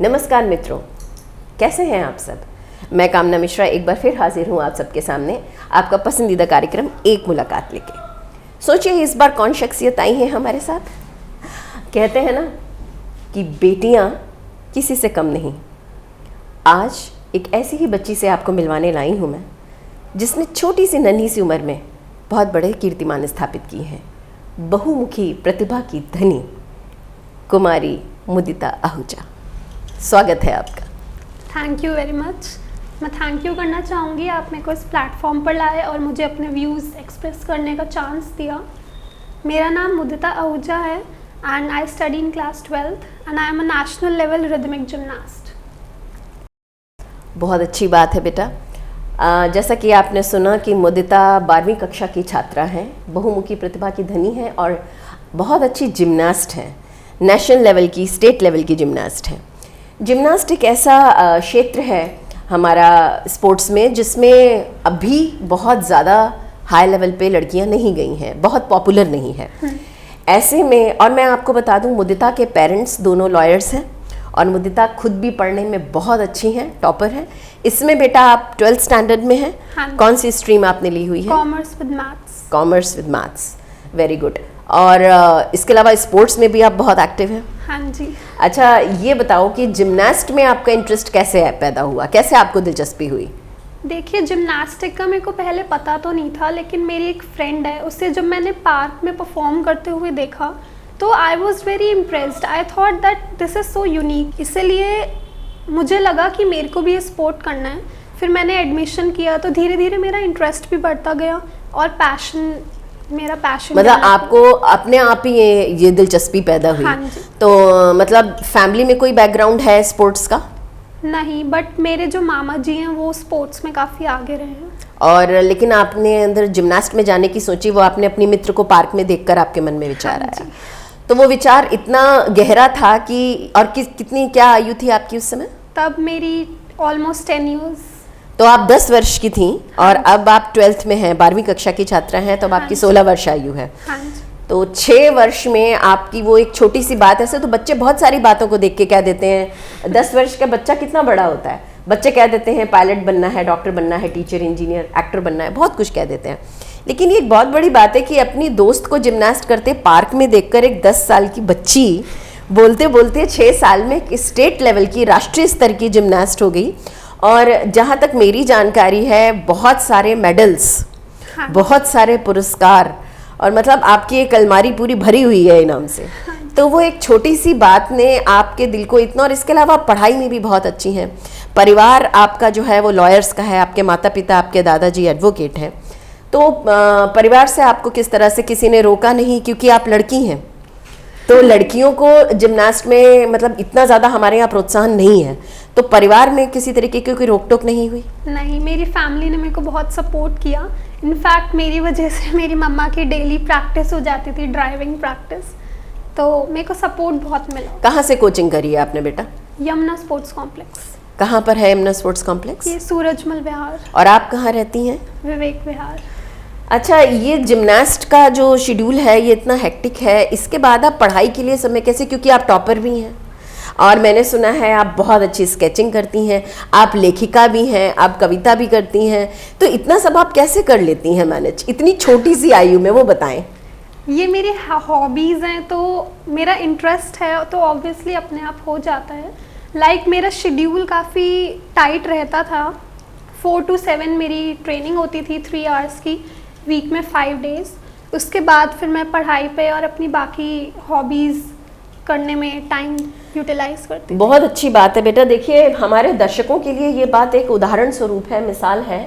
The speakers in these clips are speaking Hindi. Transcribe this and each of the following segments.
नमस्कार मित्रों, कैसे हैं आप सब। मैं कामना मिश्रा एक बार फिर हाजिर हूँ आप सबके सामने आपका पसंदीदा कार्यक्रम एक मुलाकात लेके। सोचिए इस बार कौन शख्सियत आई है हमारे साथ। कहते हैं ना कि बेटियाँ किसी से कम नहीं। आज एक ऐसी ही बच्ची से आपको मिलवाने लाई हूँ मैं, जिसने छोटी सी नन्ही सी उम्र में बहुत बड़े कीर्तिमान स्थापित किए हैं। बहुमुखी प्रतिभा की धनी कुमारी मुदिता आहूजा, स्वागत है आपका। Thank you very much. मैं थैंक यू करना चाहूँगी, आप मेरे को इस प्लेटफॉर्म पर लाए और मुझे अपने व्यूज़ एक्सप्रेस करने का चांस दिया। मेरा नाम मुदिता आहूजा है and I study in class 12th and I am a national level rhythmic gymnast. बहुत अच्छी बात है बेटा। जैसा कि आपने सुना कि मुदिता 12वीं कक्षा की छात्रा हैं, बहुमुखी प्रतिभा की धनी है और बहुत अच्छी जिमनास्ट है। नेशनल लेवल की, स्टेट लेवल की जिमनास्ट है। जिमनास्ट एक ऐसा क्षेत्र है हमारा स्पोर्ट्स में जिसमें अभी बहुत ज़्यादा हाई लेवल पे लड़कियां नहीं गई हैं, बहुत पॉपुलर नहीं है। ऐसे में, और मैं आपको बता दूं, मुदिता के पेरेंट्स दोनों लॉयर्स हैं और मुदिता खुद भी पढ़ने में बहुत अच्छी हैं, टॉपर हैं। इसमें बेटा आप 12th स्टैंडर्ड में हैं। हाँ। कौन सी स्ट्रीम आपने ली हुई है? Commerce with maths. Commerce with maths, very good. और इसके अलावा स्पोर्ट्स में भी आप बहुत एक्टिव हैं। हाँ जी। अच्छा, ये बताओ कि जिमनास्ट में आपका इंटरेस्ट कैसे पैदा हुआ, कैसे आपको दिलचस्पी हुई? देखिए, जिमनास्टिक का मेरे को पहले पता तो नहीं था, लेकिन मेरी एक फ्रेंड है, उससे जब मैंने पार्क में परफॉर्म करते हुए देखा तो I was very impressed. I thought that this is so unique. इसलिए मुझे लगा कि मेरे को भी ये स्पोर्ट करना है। फिर मैंने एडमिशन किया तो धीरे धीरे मेरा इंटरेस्ट भी बढ़ता गया और मेरा पैशन मतलब आपको अपने आप ही ये दिलचस्पी पैदा हुई। हाँ जी। तो मतलब फैमिली में कोई बैकग्राउंड है स्पोर्ट्स का? नहीं, बट मेरे जो मामा जी हैं वो स्पोर्ट्स में काफ़ी आगे रहे हैं। और लेकिन आपने अंदर जिमनास्ट में जाने की सोची, वो आपने अपनी मित्र को पार्क में देखकर आपके मन में विचार आया। तो वो विचार इतना गहरा था कि, और कितनी क्या आयु थी आपकी उस समय? तब मेरी ऑलमोस्ट 10 years। तो आप 10 वर्ष की थी और अब आप 12th में हैं, 12वीं कक्षा की छात्रा हैं, तो अब आपकी 16 वर्ष आयु है। हाँ जी। तो 6 वर्ष में आपकी वो एक छोटी सी बात, ऐसे तो बच्चे बहुत सारी बातों को देख के कह देते हैं। 10 वर्ष का बच्चा कितना बड़ा होता है, बच्चे कह देते हैं पायलट बनना है, डॉक्टर बनना है, टीचर, इंजीनियर, एक्टर बनना है, बहुत कुछ कह देते हैं। लेकिन ये एक बहुत बड़ी बात है कि अपनी दोस्त को जिमनास्ट करते पार्क में देखकर एक 10 साल की बच्ची बोलते बोलते 6 साल में स्टेट लेवल की, राष्ट्रीय स्तर की जिमनास्ट हो गई। और जहाँ तक मेरी जानकारी है, बहुत सारे मेडल्स, हाँ। बहुत सारे पुरस्कार, और मतलब आपकी एक अलमारी पूरी भरी हुई है इनाम से। हाँ। तो वो एक छोटी सी बात ने आपके दिल को इतना, और इसके अलावा पढ़ाई में भी बहुत अच्छी हैं। परिवार आपका जो है वो लॉयर्स का है, आपके माता पिता, आपके दादाजी एडवोकेट हैं। तो परिवार से आपको किस तरह से किसी ने रोका नहीं, क्योंकि आप लड़की हैं तो लड़कियों को जिमनास्ट में मतलब इतना ज़्यादा हमारे यहाँ प्रोत्साहन नहीं है। तो परिवार में किसी तरीके की कोई रोक टोक नहीं हुई? नहीं, मेरी फैमिली ने मेरे को बहुत सपोर्ट किया। इनफैक्ट मेरी वजह से मेरी मम्मा की डेली प्रैक्टिस हो जाती थी, ड्राइविंग प्रैक्टिस, तो मेरे को सपोर्ट बहुत मिला। कहाँ से कोचिंग करी है आपने बेटा? Yamuna sports complex. कहाँ पर है यमुना स्पोर्ट्स कॉम्प्लेक्स? ये सूरजमल विहार। और आप कहाँ रहती हैं? विवेक विहार। अच्छा, ये जिमनास्ट का जो शेड्यूल है ये इतना हेक्टिक है, इसके बाद आप पढ़ाई के लिए समय कैसे, क्योंकि आप टॉपर भी हैं और मैंने सुना है आप बहुत अच्छी स्केचिंग करती हैं, आप लेखिका भी हैं, आप कविता भी करती हैं, तो इतना सब आप कैसे कर लेती हैं मैनेज इतनी छोटी सी आयु में, वो बताएं। ये मेरी हॉबीज़ हैं, तो मेरा इंटरेस्ट है तो ऑब्वियसली अपने आप हो जाता है। लाइक मेरा शेड्यूल काफ़ी टाइट रहता था। 4 to 7 मेरी ट्रेनिंग होती थी, 3 hours की, वीक में 5 days। उसके बाद फिर मैं पढ़ाई पे और अपनी बाकी हॉबीज़ करने में टाइम यूटिलाइज करती हूँ। बहुत अच्छी बात है बेटा। देखिए, हमारे दर्शकों के लिए ये बात एक उदाहरण स्वरूप है, मिसाल है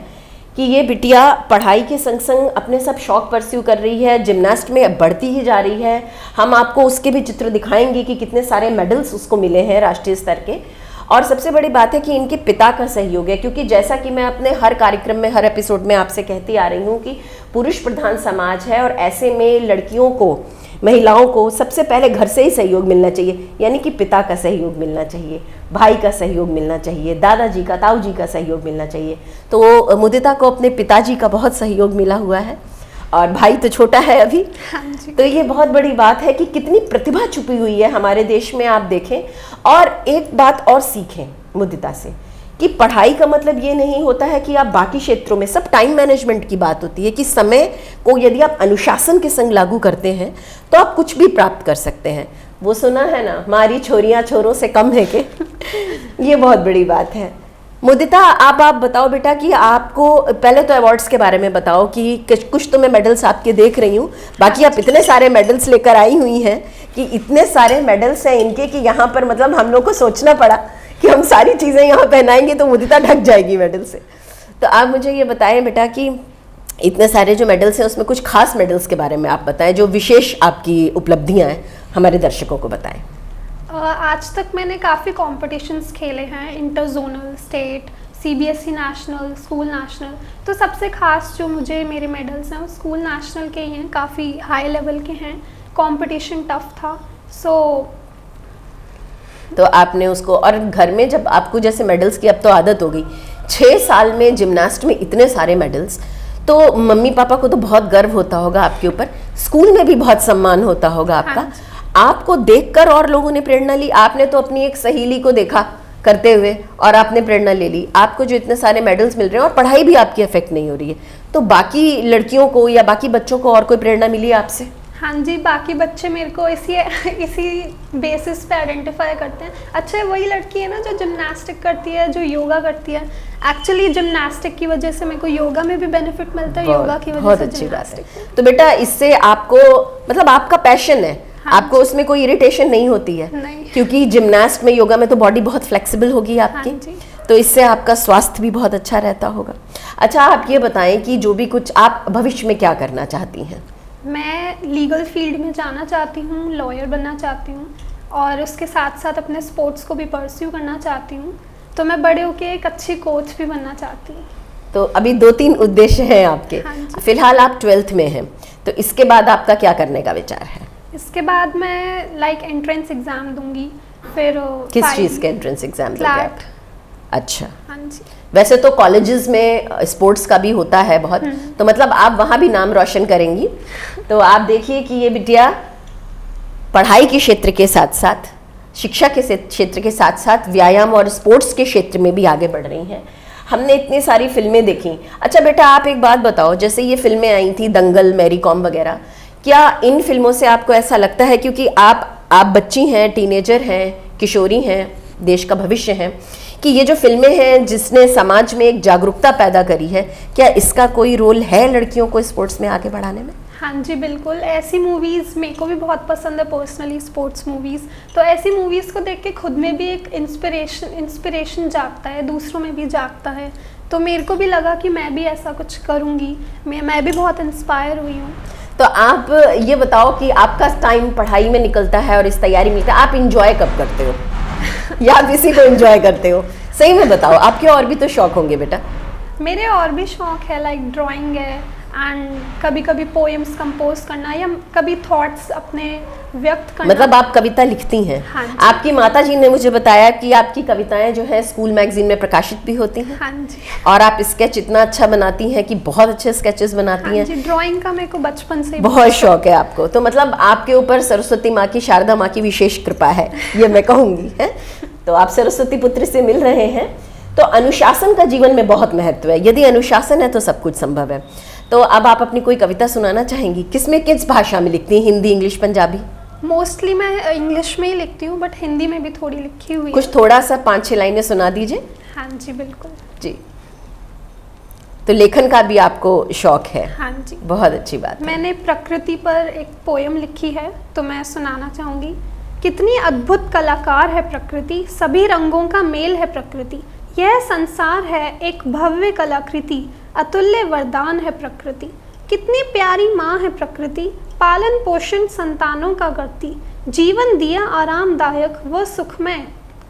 कि ये बिटिया पढ़ाई के संग संग अपने सब शौक परस्यू कर रही है, जिमनास्ट में बढ़ती ही जा रही है। हम आपको उसके भी चित्र दिखाएंगे कि कितने सारे मेडल्स उसको मिले हैं राष्ट्रीय स्तर के। और सबसे बड़ी बात है कि इनके पिता का सहयोग है, क्योंकि जैसा कि मैं अपने हर कार्यक्रम में, हर एपिसोड में आपसे कहती आ रही हूँ कि पुरुष प्रधान समाज है और ऐसे में लड़कियों को, महिलाओं को सबसे पहले घर से ही सहयोग मिलना चाहिए, यानी कि पिता का सहयोग मिलना चाहिए, भाई का सहयोग मिलना चाहिए, दादाजी का, ताऊ जी का सहयोग मिलना चाहिए। तो मुदिता को अपने पिताजी का बहुत सहयोग मिला हुआ है और भाई तो छोटा है अभी। हाँ जी। तो ये बहुत बड़ी बात है कि कितनी प्रतिभा छुपी हुई है हमारे देश में, आप देखें। और एक बात और सीखें मुदिता से कि पढ़ाई का मतलब ये नहीं होता है कि आप बाकी क्षेत्रों में, सब टाइम मैनेजमेंट की बात होती है कि समय को यदि आप अनुशासन के संग लागू करते हैं तो आप कुछ भी प्राप्त कर सकते हैं। वो सुना है ना, हमारी छोरियां छोरों से कम है के ये बहुत बड़ी बात है। मुदिता, आप बताओ बेटा कि आपको पहले तो अवार्ड्स के बारे में बताओ कि कुछ तो मैं मेडल्स आपके देख रही हूँ, बाकी आप इतने सारे मेडल्स लेकर आई हुई हैं कि इतने सारे मेडल्स हैं इनके कि यहाँ पर मतलब हम लोग को सोचना पड़ा कि हम सारी चीज़ें यहाँ पहनाएंगे तो मुदिता ढक जाएगी मेडल से। तो आप मुझे ये बताएं बेटा कि इतने सारे जो मेडल्स हैं उसमें कुछ खास मेडल्स के बारे में आप बताएं, जो विशेष आपकी उपलब्धियाँ हैं हमारे दर्शकों को बताएं। आज तक मैंने काफ़ी कॉम्पिटिशन्स खेले हैं, inter zonal, state, CBSE national, school national. तो सबसे खास जो मुझे मेरे मेडल्स हैं वो स्कूल नेशनल के ही हैं, काफ़ी हाई लेवल के हैं, कंपटीशन टफ था। तो आपने उसको, और घर में जब आपको जैसे मेडल्स की अब तो आदत हो गई, 6 साल में जिम्नास्ट में इतने सारे मेडल्स, तो मम्मी पापा को तो बहुत गर्व होता होगा आपके ऊपर, स्कूल में भी बहुत सम्मान होता होगा आपका। हाँ। आपको देखकर और लोगों ने प्रेरणा ली? आपने तो अपनी एक सहेली को देखा करते हुए और आपने प्रेरणा ले ली। आपको जो इतने सारे मेडल्स मिल रहे हैं और पढ़ाई भी आपकी अफेक्ट नहीं हो रही है, तो बाकी लड़कियों को या बाकी बच्चों को और कोई प्रेरणा मिली आपसे? हाँ जी, बाकी बच्चे मेरे को इसी बेसिस पे आइडेंटिफाई करते हैं। अच्छा, वही लड़की है ना जो जिम्नास्टिक करती है, जो योगा करती है। एक्चुअली जिम्नास्टिक की वजह से मेरे को योगा में भी बेनिफिट मिलता है, योगा की वजह से। बहुत अच्छी बात है। तो बेटा इससे आपको मतलब आपका पैशन है, आपको उसमें कोई इरिटेशन नहीं होती है? नहीं। क्योंकि जिम्नास्ट में, योगा में तो बॉडी बहुत फ्लेक्सिबल होगी आपकी। हाँ जी। तो इससे आपका स्वास्थ्य भी बहुत अच्छा रहता होगा। अच्छा, आप ये बताएं कि जो भी कुछ आप भविष्य में क्या करना चाहती हैं? मैं लीगल फील्ड में जाना चाहती हूँ, लॉयर बनना चाहती हूँ और उसके साथ साथ अपने स्पोर्ट्स को भी परस्यू करना चाहती हूँ। तो मैं बड़े होकर एक अच्छी कोच भी बनना चाहती हूँ। तो अभी 2-3 उद्देश्य हैं आपके। हाँ। फिलहाल आप 12th में हैं, तो इसके बाद आपका क्या करने का विचार है? इसके बाद मैं एंट्रेंस एग्ज़ाम दूंगी, फिर किस चीज़ के एंट्रेंस एग्जाम दोगे आप? अच्छा। हाँ जी। वैसे तो कॉलेजेस में स्पोर्ट्स का भी होता है बहुत, तो मतलब आप वहाँ भी नाम रोशन करेंगी। तो आप देखिए कि ये बिटिया पढ़ाई के क्षेत्र के साथ साथ, शिक्षा के क्षेत्र के साथ साथ व्यायाम और स्पोर्ट्स के क्षेत्र में भी आगे बढ़ रही हैं। हमने इतनी सारी फिल्में देखी। अच्छा बेटा, आप एक बात बताओ, जैसे ये फिल्में आई थी दंगल, मैरी कॉम वगैरह, क्या इन फिल्मों से आपको ऐसा लगता है, क्योंकि आप बच्ची हैं, टीनेजर हैं, किशोरी हैं, देश का भविष्य हैं, कि ये जो फिल्में हैं जिसने समाज में एक जागरूकता पैदा करी है, क्या इसका कोई रोल है लड़कियों को स्पोर्ट्स में आगे बढ़ाने में? हाँ जी, बिल्कुल। ऐसी मूवीज़ मेरे को भी बहुत पसंद है पर्सनली, स्पोर्ट्स मूवीज़। तो ऐसी मूवीज़ को देख के खुद में भी एक इंस्पिरेशन जागता है, दूसरों में भी जागता है। तो मेरे को भी लगा कि मैं भी ऐसा कुछ करूँगी। मैं भी बहुत इंस्पायर हुई हूँ। तो आप ये बताओ कि आपका टाइम पढ़ाई में निकलता है और इस तैयारी में, आप इंजॉय कब करते हो या आप इसी को एंजॉय करते हो? सही में बताओ, आपके और भी तो शौक होंगे बेटा। मेरे और भी शौक है, ड्राइंग है एंड कभी कभी पोएम्स कंपोज करना या कभी थॉट्स अपने व्यक्त करना। मतलब आप कविता लिखती हैं? हाँ जी। आपकी माताजी ने मुझे बताया कि आपकी कविताएं जो है स्कूल मैगजीन में प्रकाशित भी होती हैं। हाँ जी। और आप स्केच इतना अच्छा बनाती हैं कि बहुत अच्छे स्केचेस बनाती हैं। हाँ जी, ड्राइंग का मेरे को बचपन से बहुत शौक है आपको। तो मतलब आपके ऊपर सरस्वती माँ की, शारदा माँ की विशेष कृपा है, ये मैं कहूँगी है। तो आप सरस्वती पुत्र से मिल रहे हैं। तो अनुशासन का जीवन में बहुत महत्व है। यदि अनुशासन है तो सब कुछ संभव है। तो अब आप अपनी कोई कविता सुनाना चाहेंगी? किस भाषा में लिखती हैं? हिंदी, इंग्लिश, पंजाबी? मोस्टली मैं इंग्लिश में ही लिखती हूँ, बट हिंदी में भी थोड़ी लिखी हुई कुछ थोड़ा सा 5-6 लाइनें सुना दीजिए। हाँ जी, बिल्कुल जी। तो लेखन का भी आपको शौक है? हाँ जी, बहुत अच्छी बात है। मैंने प्रकृति पर एक पोयम लिखी है, तो मैं सुनाना चाहूँगी। कितनी अद्भुत कलाकार है प्रकृति, सभी रंगों का मेल है प्रकृति। यह संसार है एक भव्य कलाकृति, अतुल्य वरदान है प्रकृति। कितनी प्यारी माँ है प्रकृति, पालन पोषण संतानों का करती। जीवन दिया आरामदायक व सुखमय,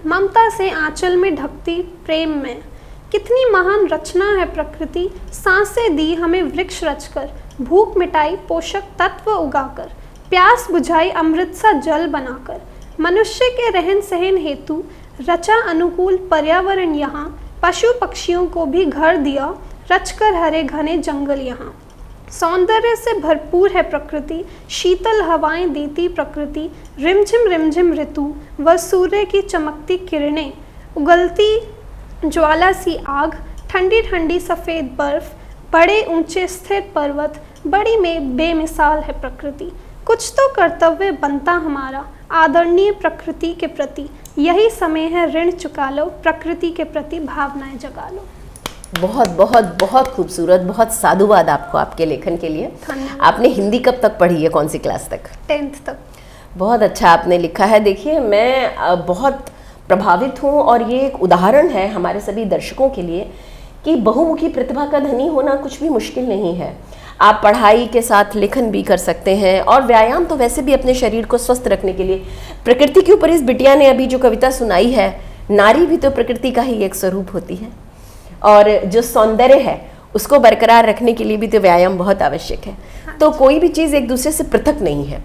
ममता से आंचल में ढकती प्रेम में। कितनी महान रचना है प्रकृति, सांसें दी हमें वृक्ष रचकर। भूख मिटाई पोषक तत्व उगाकर, प्यास बुझाई अमृत सा जल बनाकर। मनुष्य के रहन सहन हेतु रचा अनुकूल पर्यावरण यहाँ। पशु पक्षियों को भी घर दिया, रचकर हरे घने जंगल यहाँ। सौंदर्य से भरपूर है प्रकृति, शीतल हवाएं देती प्रकृति, रिमझिम ऋतु व सूर्य की चमकती किरणें, उगलती ज्वाला सी आग, ठंडी ठंडी सफ़ेद बर्फ, बड़े ऊंचे स्थिर पर्वत, बड़ी में बेमिसाल है प्रकृति। कुछ तो कर्तव्य बनता हमारा आदरणीय प्रकृति के प्रति, यही समय है ऋण चुका लो, प्रकृति के प्रति भावनाएं जगा लो। बहुत बहुत बहुत खूबसूरत, बहुत साधुवाद आपको आपके लेखन के लिए। आपने हिंदी कब तक पढ़ी है, कौन सी क्लास तक? 10th तक। बहुत अच्छा आपने लिखा है। देखिए, मैं बहुत प्रभावित हूँ और ये एक उदाहरण है हमारे सभी दर्शकों के लिए कि बहुमुखी प्रतिभा का धनी होना कुछ भी मुश्किल नहीं है। आप पढ़ाई के साथ लेखन भी कर सकते हैं और व्यायाम तो वैसे भी अपने शरीर को स्वस्थ रखने के लिए। प्रकृति के ऊपर इस बिटिया ने अभी जो कविता सुनाई है, नारी भी तो प्रकृति का ही एक स्वरूप होती है और जो सौंदर्य है उसको बरकरार रखने के लिए भी तो व्यायाम बहुत आवश्यक है। तो कोई भी चीज़ एक दूसरे से पृथक नहीं है,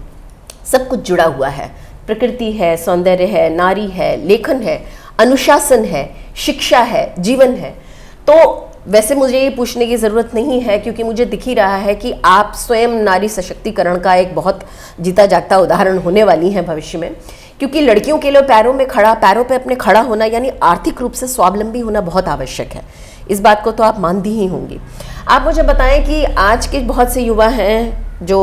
सब कुछ जुड़ा हुआ है। प्रकृति है, सौंदर्य है, नारी है, लेखन है, अनुशासन है, शिक्षा है, जीवन है। तो वैसे मुझे ये पूछने की ज़रूरत नहीं है क्योंकि मुझे दिख ही रहा है कि आप स्वयं नारी सशक्तिकरण का एक बहुत जीता जागता उदाहरण होने वाली हैं भविष्य में। क्योंकि लड़कियों के लिए पैरों पे अपने खड़ा होना यानी आर्थिक रूप से स्वावलंबी होना बहुत आवश्यक है। इस बात को तो आप मानती ही होंगी। आप मुझे बताएं कि आज के बहुत से युवा हैं जो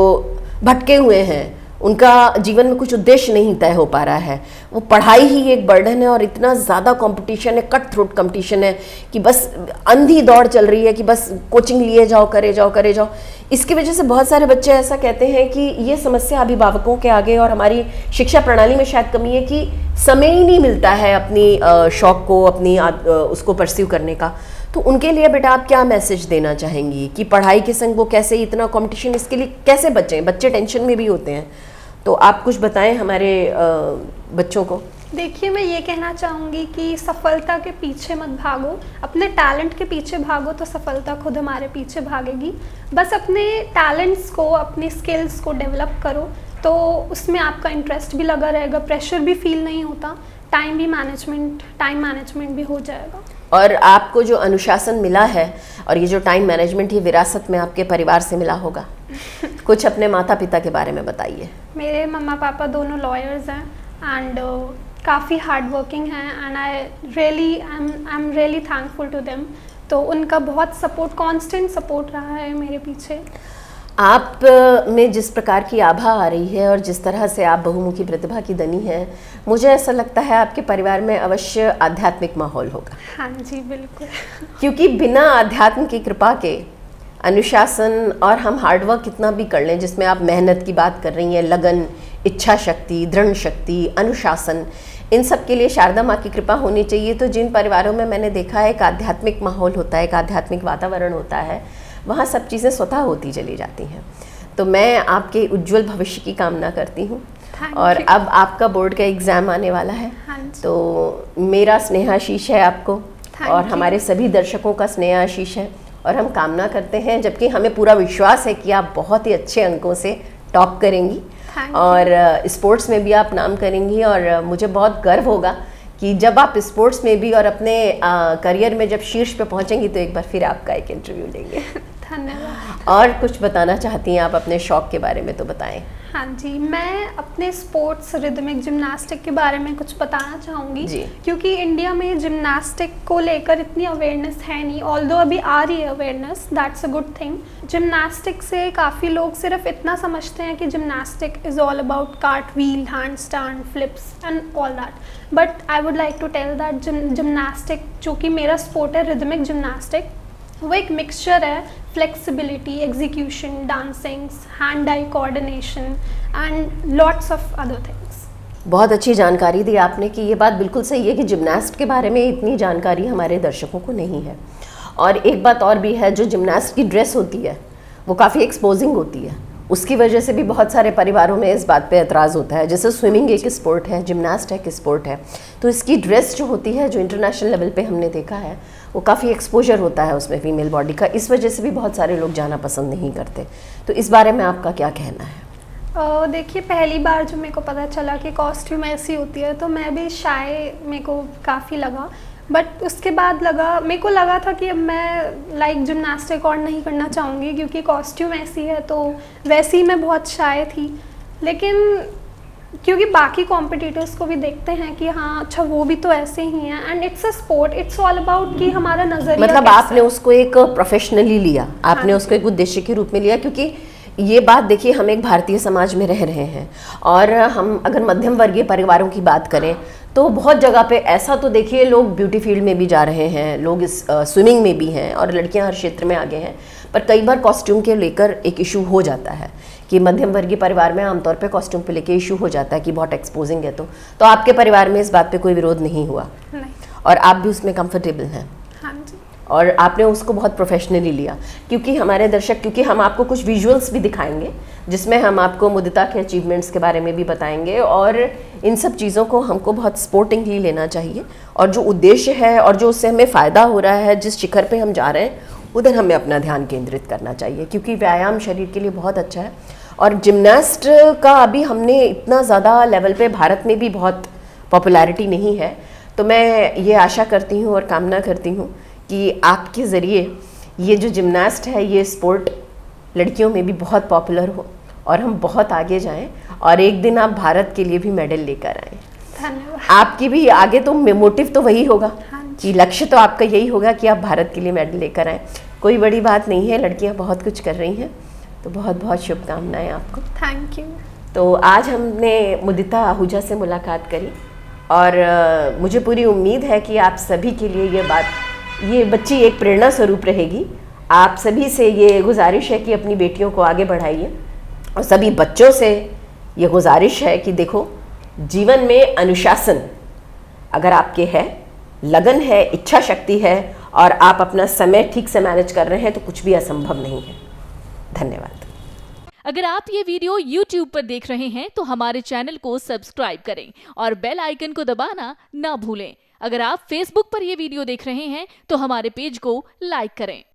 भटके हुए हैं, उनका जीवन में कुछ उद्देश्य नहीं तय हो पा रहा है। वो पढ़ाई ही एक बर्डन है और इतना ज़्यादा कंपटीशन है, कट थ्रोट कंपटीशन है कि बस अंधी दौड़ चल रही है कि बस कोचिंग लिए जाओ, करे जाओ। इसकी वजह से बहुत सारे बच्चे ऐसा कहते हैं कि ये समस्या अभिभावकों के आगे और हमारी शिक्षा प्रणाली में शायद कमी है कि समय ही नहीं मिलता है अपनी शौक को, अपनी उसको परस्यू करने का। तो उनके लिए बेटा आप क्या मैसेज देना चाहेंगी कि पढ़ाई के संग वो कैसे, इतना कंपटीशन, इसके लिए कैसे बचें? बच्चे टेंशन में भी होते हैं, तो आप कुछ बताएं हमारे बच्चों को। देखिए, मैं ये कहना चाहूँगी कि सफलता के पीछे मत भागो, अपने टैलेंट के पीछे भागो तो सफलता खुद हमारे पीछे भागेगी। बस अपने टैलेंट्स को, अपने स्किल्स को डेवलप करो तो उसमें आपका इंटरेस्ट भी लगा रहेगा, प्रेशर भी फील नहीं होता, टाइम मैनेजमेंट भी हो जाएगा। और आपको जो अनुशासन मिला है और ये जो टाइम मैनेजमेंट, ये विरासत में आपके परिवार से मिला होगा। कुछ अपने माता पिता के बारे में बताइए। मेरे मम्मा पापा दोनों लॉयर्स हैं एंड काफ़ी हार्ड वर्किंग हैं and I am really thankful to them. तो उनका बहुत सपोर्ट, कांस्टेंट सपोर्ट रहा है मेरे पीछे। आप में जिस प्रकार की आभा आ रही है और जिस तरह से आप बहुमुखी प्रतिभा की धनी हैं, मुझे ऐसा लगता है आपके परिवार में अवश्य आध्यात्मिक माहौल होगा। हाँ जी, बिल्कुल। क्योंकि बिना आध्यात्म की कृपा के अनुशासन और हम हार्डवर्क कितना भी कर लें, जिसमें आप मेहनत की बात कर रही हैं, लगन, इच्छा शक्ति, दृढ़ शक्ति, अनुशासन, इन सब के लिए शारदा माँ की कृपा होनी चाहिए। तो जिन परिवारों में मैंने देखा है एक आध्यात्मिक माहौल होता है, एक आध्यात्मिक वातावरण होता है, वहाँ सब चीज़ें स्वतः होती चली जाती हैं। तो मैं आपके उज्जवल भविष्य की कामना करती हूँ। और अब आपका बोर्ड का एग्ज़ाम आने वाला है, तो मेरा स्नेहाशीष है आपको और हमारे सभी दर्शकों का स्नेहाशीष है। और हम कामना करते हैं, जबकि हमें पूरा विश्वास है कि आप बहुत ही अच्छे अंकों से टॉप करेंगी और स्पोर्ट्स में भी आप नाम करेंगी। और मुझे बहुत गर्व होगा कि जब आप स्पोर्ट्स में भी और अपने करियर में जब शीर्ष पे पहुंचेंगी तो एक बार फिर आपका एक इंटरव्यू लेंगे। धन्यवाद। और कुछ बताना चाहती हैं आप अपने शौक के बारे में तो बताएं। हाँ जी, मैं अपने स्पोर्ट्स रिदमिक जिम्नास्टिक के बारे में कुछ बताना चाहूँगी क्योंकि इंडिया में जिम्नास्टिक को लेकर इतनी अवेयरनेस है नहीं, ऑल्दो अभी आ रही है awareness, that's a good thing. Gymnastic से काफ़ी लोग सिर्फ इतना समझते हैं कि gymnastic is all about cartwheel, handstand, flips and all that, but I would like to tell that gymnastic, जो कि मेरा स्पोर्ट है रिदमिक जिम्नास्टिक, वो एक मिक्सचर है flexibility, execution, dancings, hand eye coordination and lots of other things. बहुत अच्छी जानकारी दी आपने कि ये बात बिल्कुल सही है कि जिम्नास्ट के बारे में इतनी जानकारी हमारे दर्शकों को नहीं है। और एक बात और भी है, जो जिम्नास्ट की ड्रेस होती है वो काफ़ी एक्सपोजिंग होती है, उसकी वजह से भी बहुत सारे परिवारों में इस बात पे एतराज़ होता है। जैसे स्विमिंग एक स्पोर्ट है, जिम्नास्ट एक स्पोर्ट है, तो इसकी ड्रेस जो होती है, जो इंटरनेशनल लेवल पे हमने देखा है, वो काफ़ी एक्सपोजर होता है उसमें फीमेल बॉडी का। इस वजह से भी बहुत सारे लोग जाना पसंद नहीं करते। तो इस बारे में आपका क्या कहना है? देखिए, पहली बार जब मेरे को पता चला कि कॉस्ट्यूम ऐसी होती है तो मैं भी शाय, मेरे को काफ़ी लगा, बट उसके बाद मेरे को लगा था कि अब मैं लाइक जिमनास्टिक और नहीं करना चाहूँगी, क्योंकि कॉस्ट्यूम ऐसी है तो वैसे ही मैं बहुत शाय थी। लेकिन क्योंकि बाकी कॉम्पिटिटर्स को भी देखते हैं कि हाँ अच्छा वो भी तो ऐसे ही हैं, and it's a sport, it's all about कि हमारा नज़रिया मतलब आपने उसको एक प्रोफेशनली लिया, आपने उसको एक उद्देश्य के रूप में लिया। क्योंकि ये बात देखिए, हम एक भारतीय समाज में रह रहे हैं और हम अगर मध्यम वर्गीय परिवारों की बात करें तो बहुत जगह पे ऐसा तो देखिए, लोग ब्यूटी फील्ड में भी जा रहे हैं, लोग इस स्विमिंग में भी हैं और लड़कियां हर क्षेत्र में आगे हैं। पर कई बार कॉस्ट्यूम के लेकर एक इशू हो जाता है कि मध्यम वर्गीय परिवार में आमतौर पे कॉस्ट्यूम पे लेके इशू हो जाता है कि बहुत एक्सपोजिंग है। तो आपके परिवार में इस बात पे कोई विरोध नहीं हुआ? नहीं। और आप भी उसमें कंफर्टेबल हैं? हाँ जी। और आपने उसको बहुत प्रोफेशनली लिया। क्योंकि हमारे दर्शक, क्योंकि हम आपको कुछ विजुअल्स भी दिखाएंगे जिसमें हम आपको मुदिता के अचीवमेंट्स के बारे में भी बताएंगे, और इन सब चीज़ों को हमको बहुत स्पोर्टिंगली लेना चाहिए, और जो उद्देश्य है और जो उससे हमें फ़ायदा हो रहा है, जिस शिखर पे हम जा रहे हैं उधर हमें अपना ध्यान केंद्रित करना चाहिए, क्योंकि व्यायाम शरीर के लिए बहुत अच्छा है। और जिमनास्ट का अभी हमने इतना ज़्यादा लेवल पे भारत में भी बहुत पॉपुलैरिटी नहीं है। तो मैं ये आशा करती हूँ और कामना करती हूँ कि आपके ज़रिए ये जो जिमनास्ट है, ये स्पोर्ट लड़कियों में भी बहुत पॉपुलर हो और हम बहुत आगे जाएं, और एक दिन आप भारत के लिए भी मेडल लेकर आएँ। धन्यवाद। आपकी भी आगे तो मोटिव तो वही होगा हाँ कि लक्ष्य तो आपका यही होगा कि आप भारत के लिए मेडल लेकर आएँ। कोई बड़ी बात नहीं है, लड़कियां बहुत कुछ कर रही हैं, तो बहुत बहुत शुभकामनाएं आपको। Thank you. तो आज हमने मुदिता आहूजा से मुलाकात करी, और मुझे पूरी उम्मीद है कि आप सभी के लिए ये बच्ची एक प्रेरणा स्वरूप रहेगी। आप सभी से ये गुजारिश है कि अपनी बेटियों को आगे बढ़ाइए, और सभी बच्चों से ये गुजारिश है कि देखो, जीवन में अनुशासन अगर आपके है, लगन है, इच्छा शक्ति है, और आप अपना समय ठीक से मैनेज कर रहे हैं, तो कुछ भी असंभव नहीं है। धन्यवाद। अगर आप ये वीडियो YouTube पर देख रहे हैं तो हमारे चैनल को सब्सक्राइब करें और बेल आइकन को दबाना ना भूलें। अगर आप Facebook पर ये वीडियो देख रहे हैं तो हमारे पेज को लाइक करें।